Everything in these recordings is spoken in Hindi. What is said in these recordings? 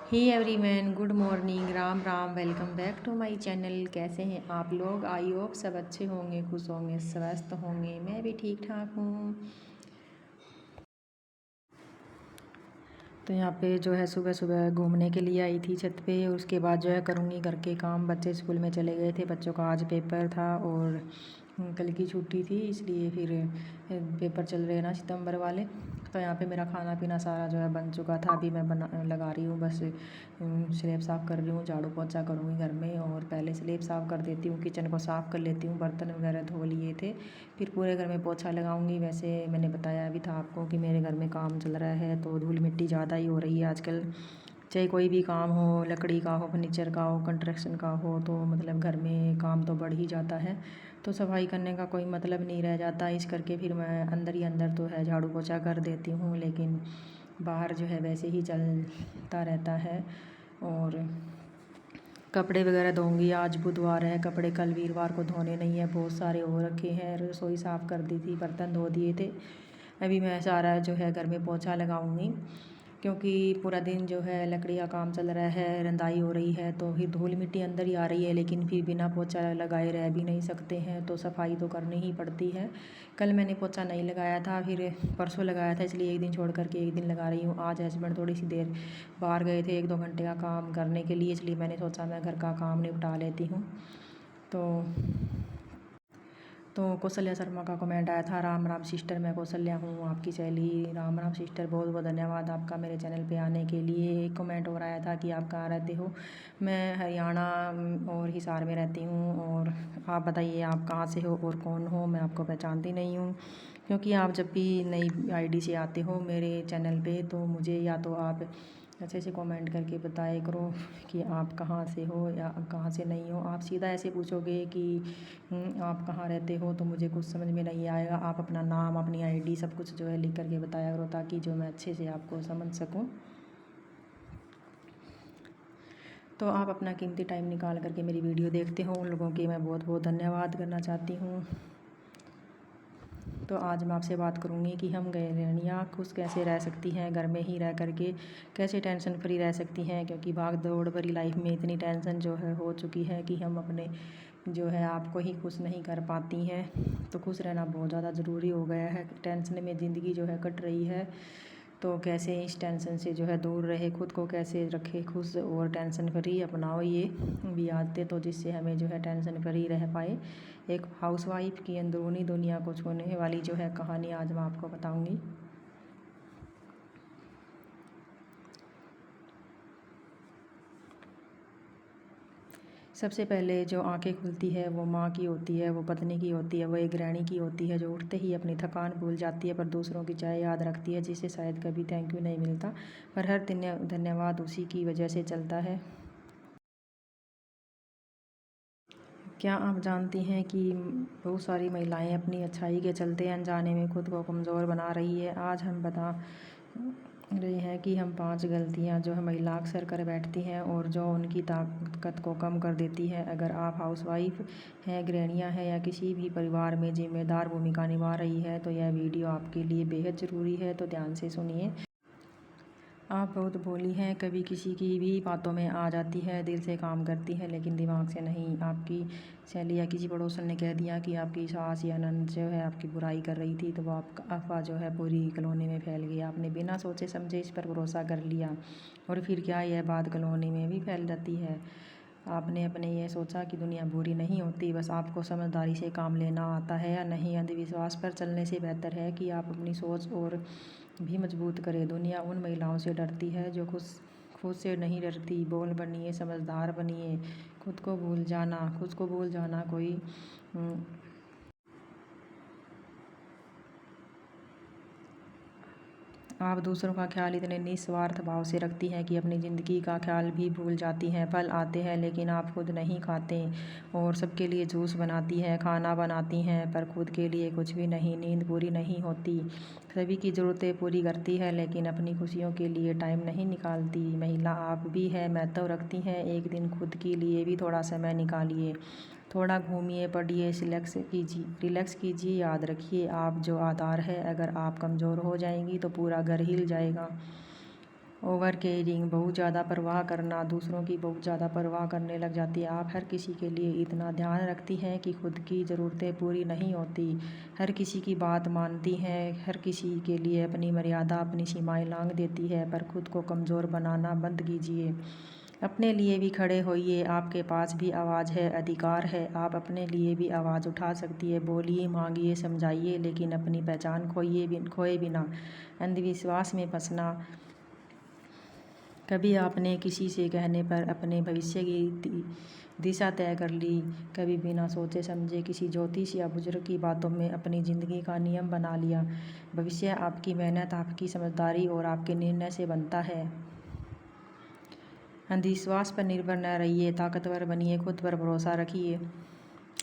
Hey everyone, good morning, Ram Ram. Welcome back to my channel. कैसे हैं आप लोग? आई होप सब अच्छे होंगे, खुश होंगे, स्वस्थ होंगे। मैं भी ठीक ठाक हूँ। तो यहाँ पे जो है सुबह सुबह घूमने के लिए आई थी छत पे। उसके बाद जो है करूँगी घर के काम। बच्चे स्कूल में चले गए थे, बच्चों का आज पेपर था और कल की छुट्टी थी, इसलिए फिर पेपर चल रहे हैं ना सितंबर वाले। तो यहाँ पे मेरा खाना पीना सारा जो है बन चुका था। अभी मैं लगा रही हूँ, बस स्लैब साफ़ कर रही हूँ, झाड़ू पोछा करूँगी घर में। और पहले स्लैब साफ़ कर देती हूँ, किचन को साफ़ कर लेती हूँ, बर्तन वगैरह धो लिए थे, फिर पूरे घर में पोछा लगाऊंगी। वैसे मैंने बताया भी था आपको कि मेरे घर में काम चल रहा है, तो धूल मिट्टी ज़्यादा ही हो रही है आजकल। चाहे कोई भी काम हो, लकड़ी का हो, फर्नीचर का हो, कंस्ट्रक्शन का हो, तो मतलब घर में काम तो बढ़ ही जाता है। तो सफाई करने का कोई मतलब नहीं रह जाता। इस करके फिर मैं अंदर ही अंदर तो है झाड़ू पोछा कर देती हूँ, लेकिन बाहर जो है वैसे ही चलता रहता है। और कपड़े वगैरह धोंगी। आज बुधवार है, कपड़े कल वीरवार को धोने नहीं है, बहुत सारे हो रखे हैं। रसोई साफ़ कर दी थी, बर्तन धो दिए थे। अभी मैं सारा जो है घर में पोछा लगाऊंगी, क्योंकि पूरा दिन जो है लकड़ी का काम चल रहा है, रंधाई हो रही है, तो फिर धूल मिट्टी अंदर ही आ रही है। लेकिन फिर बिना पोछा लगाए रह भी नहीं सकते हैं, तो सफाई तो करनी ही पड़ती है। कल मैंने पोछा नहीं लगाया था, फिर परसों लगाया था, इसलिए एक दिन छोड़ करके एक दिन लगा रही हूँ। आज हस्बैंड थोड़ी सी देर बाहर गए थे 1-2 घंटे का काम करने के लिए, इसलिए मैंने सोचा मैं घर का काम निपटा लेती हूँ। तो कौशल्या शर्मा का कमेंट आया था, राम राम सिस्टर, मैं कौशल्या हूँ आपकी सहेली। राम राम सिस्टर, बहुत बहुत धन्यवाद आपका मेरे चैनल पे आने के लिए। एक कमेंट और आया था कि आप कहाँ रहते हो? मैं हरियाणा और हिसार में रहती हूँ। और आप बताइए आप कहाँ से हो और कौन हो? मैं आपको पहचानती नहीं हूँ, क्योंकि आप जब भी नई आईडी से आते हो मेरे चैनल पे, तो मुझे या तो आप अच्छे से कमेंट करके बताया करो कि आप कहाँ से हो या कहाँ से नहीं हो। आप सीधा ऐसे पूछोगे कि आप कहाँ रहते हो, तो मुझे कुछ समझ में नहीं आएगा। आप अपना नाम, अपनी आईडी सब कुछ जो है लिख करके बताया करो, ताकि जो मैं अच्छे से आपको समझ सकूँ। तो आप अपना कीमती टाइम निकाल करके मेरी वीडियो देखते हो, उन लोगों की मैं बहुत बहुत धन्यवाद करना चाहती हूँ। तो आज मैं आपसे बात करूँगी कि हम गृहिणियाँ खुश कैसे रह सकती हैं, घर में ही रह करके कैसे टेंशन फ्री रह सकती हैं। क्योंकि भाग दौड़ भरी लाइफ में इतनी टेंशन जो है हो चुकी है कि हम अपने जो है आपको ही खुश नहीं कर पाती हैं। तो खुश रहना बहुत ज़्यादा ज़रूरी हो गया है। टेंशन में ज़िंदगी जो है कट रही है, तो कैसे इस टेंशन से जो है दूर रहे, खुद को कैसे रखे खुश और टेंशन फ्री। अपनाओ ये भी आदतें, तो जिससे हमें जो है टेंशन फ्री रह पाए। एक हाउसवाइफ की अंदरूनी दुनिया को छूने वाली जो है कहानी आज मैं आपको बताऊंगी। सबसे पहले जो आंखें खुलती है वो माँ की होती है, वो पत्नी की होती है, वो एक गृहिणी की होती है, जो उठते ही अपनी थकान भूल जाती है पर दूसरों की चाय याद रखती है, जिसे शायद कभी थैंक यू नहीं मिलता, पर हर धन्यवाद उसी की वजह से चलता है। क्या आप जानती हैं कि बहुत सारी महिलाएं अपनी अच्छाई के चलते अनजाने में खुद को कमज़ोर बना रही है। आज हम बता रहे हैं कि हम 5 गलतियां जो है महिला अक्सर कर बैठती हैं और जो उनकी ताकत को कम कर देती है। अगर आप हाउसवाइफ हैं, गृहिणियां हैं या किसी भी परिवार में जिम्मेदार भूमिका निभा रही है, तो यह वीडियो आपके लिए बेहद ज़रूरी है। तो ध्यान से सुनिए। आप बहुत भोली हैं, कभी किसी की भी बातों में आ जाती है, दिल से काम करती है लेकिन दिमाग से नहीं। आपकी सहेली या किसी पड़ोसन ने कह दिया कि आपकी सास या ननद जो है आपकी बुराई कर रही थी, तो वो आपका अफवाह जो है पूरी कॉलोनी में फैल गई। आपने बिना सोचे समझे इस पर भरोसा कर लिया, और फिर क्या यह बात कॉलोनी में भी फैल जाती है। आपने अपने ये सोचा कि दुनिया बुरी नहीं होती, बस आपको समझदारी से काम लेना आता है या नहीं। अंधविश्वास पर चलने से बेहतर है कि आप अपनी सोच और भी मजबूत करें। दुनिया उन महिलाओं से डरती है जो खुद से नहीं डरती। बोल बनिए, समझदार बनिए, खुद को भूल जाना कोई आप दूसरों का ख्याल इतने निस्वार्थ भाव से रखती हैं कि अपनी ज़िंदगी का ख्याल भी भूल जाती हैं। फल आते हैं लेकिन आप खुद नहीं खाते, और सबके लिए जूस बनाती हैं, खाना बनाती हैं, पर खुद के लिए कुछ भी नहीं। नींद पूरी नहीं होती, सभी की ज़रूरतें पूरी करती है लेकिन अपनी खुशियों के लिए टाइम नहीं निकालती। महिला आप भी है, महत्व रखती हैं। एक दिन खुद के लिए भी थोड़ा समय निकालिए, थोड़ा घूमिए, पढ़िए, रिलैक्स कीजिए। याद रखिए, आप जो आधार है, अगर आप कमज़ोर हो जाएंगी तो पूरा घर हिल जाएगा। ओवर केयरिंग, बहुत ज़्यादा परवाह करना, दूसरों की बहुत ज़्यादा परवाह करने लग जाती है। आप हर किसी के लिए इतना ध्यान रखती हैं कि खुद की ज़रूरतें पूरी नहीं होती। हर किसी की बात मानती हैं, हर किसी के लिए अपनी मर्यादा, अपनी सीमाएं लांघ देती है। पर खुद को कमज़ोर बनाना बंद कीजिए। अपने लिए भी खड़े होइए। आपके पास भी आवाज़ है, अधिकार है। आप अपने लिए भी आवाज़ उठा सकती है। बोलिए, मांगिए, समझाइए, लेकिन अपनी पहचान खोए बिना। अंधविश्वास में फंसना, कभी आपने किसी से कहने पर अपने भविष्य की दिशा तय कर ली, कभी बिना सोचे समझे किसी ज्योतिष या बुजुर्ग की बातों में अपनी ज़िंदगी का नियम बना लिया। भविष्य आपकी मेहनत, आपकी समझदारी और आपके निर्णय से बनता है। अंधविश्वास पर निर्भर न रहिए, ताकतवर बनिए, खुद पर भरोसा रखिए।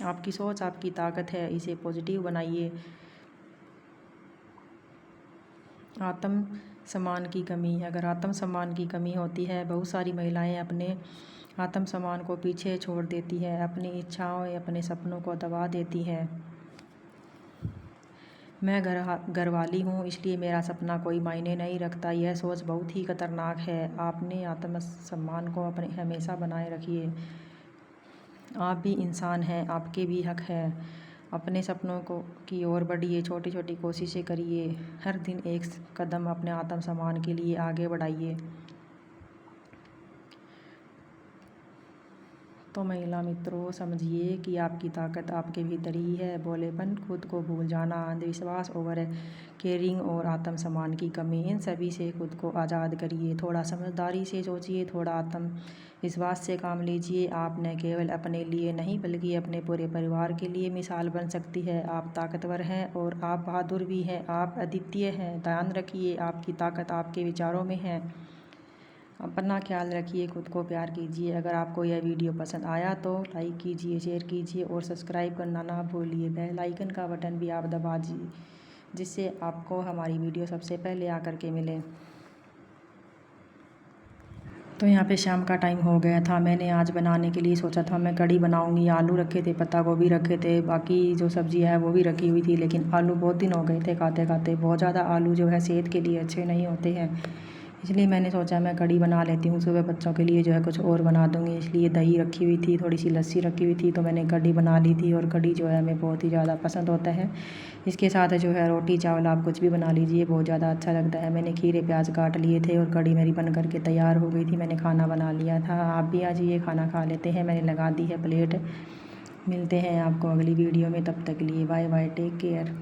आपकी सोच आपकी ताकत है, इसे पॉजिटिव बनाइए। आत्मसम्मान की कमी, अगर आत्मसम्मान की कमी होती है, बहुत सारी महिलाएं अपने आत्मसम्मान को पीछे छोड़ देती है, अपनी इच्छाओं, अपने सपनों को दबा देती है। मैं घरवाली हूँ, इसलिए मेरा सपना कोई मायने नहीं रखता। यह सोच बहुत ही खतरनाक है। आपने आत्मसम्मान को अपने हमेशा बनाए रखिए। आप भी इंसान हैं, आपके भी हक हैं। अपने सपनों की ओर बढ़िए, छोटी छोटी कोशिशें करिए। हर दिन एक कदम अपने आत्मसम्मान के लिए आगे बढ़ाइए। तो महिला मित्रों, समझिए कि आपकी ताकत आपके भीतर ही है। भोलेपन, खुद को भूल जाना, अंधविश्वास, ओवर केयरिंग और आत्मसम्मान की कमी, इन सभी से खुद को आज़ाद करिए। थोड़ा समझदारी से सोचिए, थोड़ा आत्मविश्वास से काम लीजिए। आप न केवल अपने लिए नहीं, बल्कि अपने पूरे परिवार के लिए मिसाल बन सकती है। आप ताकतवर हैं और आप बहादुर भी हैं। आप अद्वितीय हैं। ध्यान रखिए, आपकी ताकत आपके विचारों में है। अपना ख्याल रखिए, खुद को प्यार कीजिए। अगर आपको यह वीडियो पसंद आया तो लाइक कीजिए, शेयर कीजिए और सब्सक्राइब करना ना भूलिए। बेल आइकन का बटन भी आप दबा दीजिए, जिससे आपको हमारी वीडियो सबसे पहले आकर के मिले। तो यहाँ पे शाम का टाइम हो गया था। मैंने आज बनाने के लिए सोचा था मैं कढ़ी बनाऊँगी। आलू रखे थे, पत्ता गोभी रखे थे, बाकी जो सब्ज़ी है वो भी रखी हुई थी। लेकिन आलू बहुत दिन हो गए थे खाते खाते। बहुत ज़्यादा आलू जो है सेहत के लिए अच्छे नहीं होते हैं, इसलिए मैंने सोचा मैं कढ़ी बना लेती हूँ। सुबह बच्चों के लिए जो है कुछ और बना दूँगी, इसलिए दही रखी हुई थी, थोड़ी सी लस्सी रखी हुई थी, तो मैंने कढ़ी बना ली थी। और कढ़ी जो है हमें बहुत ही ज़्यादा पसंद होता है। इसके साथ जो है रोटी चावल आप कुछ भी बना लीजिए, बहुत ज़्यादा अच्छा लगता है। मैंने खीरे प्याज काट लिए थे और कढ़ी मेरी बन करके तैयार हो गई थी। मैंने खाना बना लिया था। आप भी आज ये खाना खा लेते हैं। मैंने लगा दी है प्लेट। मिलते हैं आपको अगली वीडियो में, तब तक के लिए बाय बाय, टेक केयर।